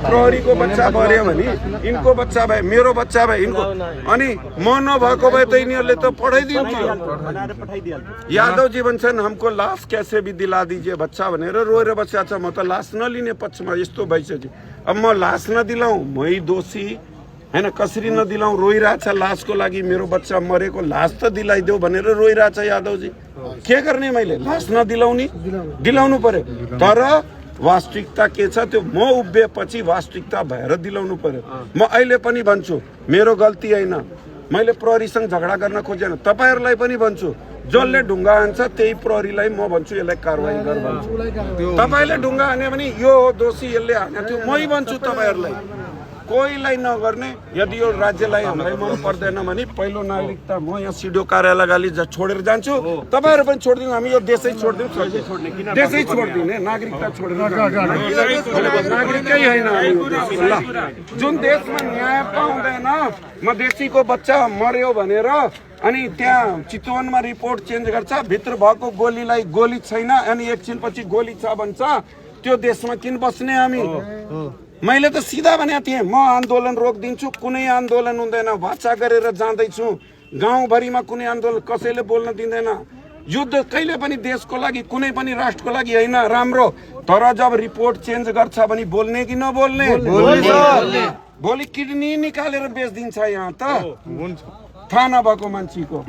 प्रहरी को बच्चा भर्यो भने इनको बच्चा भए मेरो बच्चा भए इनको अनि म नभएको भए त यिनीहरूले त पठाइदिन्थ्यो। यादव जी भन्छन् हमको लाश कैसे भी दिला दीजिए बच्चा भनेर रोएर बसेको छ। म त लाश नलिने पक्षमा यस्तो भइसक्यो। अब म लाश नदिलाऊ मै दोषी हैन, कसरी नदिलाऊ रोइरहेछ लाशको लागि। मेरो बच्चा मरेको लाश त दिलाइदेऊ भनेर रोइरहेछ यादवजी। के गर्ने मैले लाश नदिलाउने दिलाउनु पर्यो। तर वास्तविकता के छ त्यो म उभिएपछि वास्तविकता भएर दिलाउनु पर्यो। म अहिले पनि भन्छु मेरो गल्ती होइन, मैले प्रहरीसँग झगडा गर्न खोजेन। तपाईहरुलाई पनि भन्छु जसले ढुङ्गा हान्छ त्यही प्रहरीलाई म भन्छु यसलाई कारबाही गर भन्छु। तपाईले ढुङ्गा हान्यो भने यो दोषी यसले हाने त्यो मै भन्छु तपाईहरुलाई। कोहीलाई नगर्ने यदि यो राज्यलाई हामीलाई मन पर्दैन भने पहिलो नागरिकता म यहाँ सिडिओ कार्यालय गाली छोडेर जान्छु। तपाईहरु पनि छोड्दिनु, हामी यो देशै छोड्दिनु, देशै छोड्दिने, नागरिकता छोडेर नागरिकै होइन ल। जुन देशमा न्याय पाउँदैन, मधेसीको बच्चा मर्यो भनेर अनि त्यहाँ चितवनमा रिपोर्ट चेन्ज गर्छ, भित्र भएको गोलीलाई गोली छैन अनि एकछिनपछि गोली छ भन्छ, त्यो देशमा किन बस्ने हामी? मैले त सिधा भनेको थिएँ म आन्दोलन रोकिदिन्छु, कुनै आन्दोलन हुँदैन, वाचा गरेर जाँदैछु। गाउँभरिमा कुनै आन्दोलन कसैले बोल्न दिँदैन। युद्ध कहिले पनि देशको लागि कुनै पनि राष्ट्रको लागि होइन राम्रो, तर जब रिपोर्ट चेन्ज गर्छ भने बोल्ने कि नबोल्ने? भोलि किडनी निकालेर बेच्दिन्छ यहाँ त थाहा नभएको मान्छेको।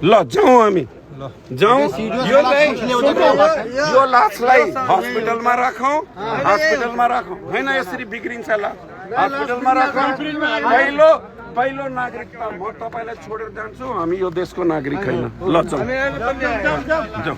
ल जाउँ हामी जाउँ, यो लासलाई हस्पिटलमा राखौँ, हस्पिटलमा राखौँ होइन, यसरी बिग्रिन्छ लास, हस्पिटलमा राखौँ। पहिलो नागरिकता म तपाईलाई छोडेर जान्छु, हामी यो देशको नागरिक होइन। ल जाउँ जाउँ।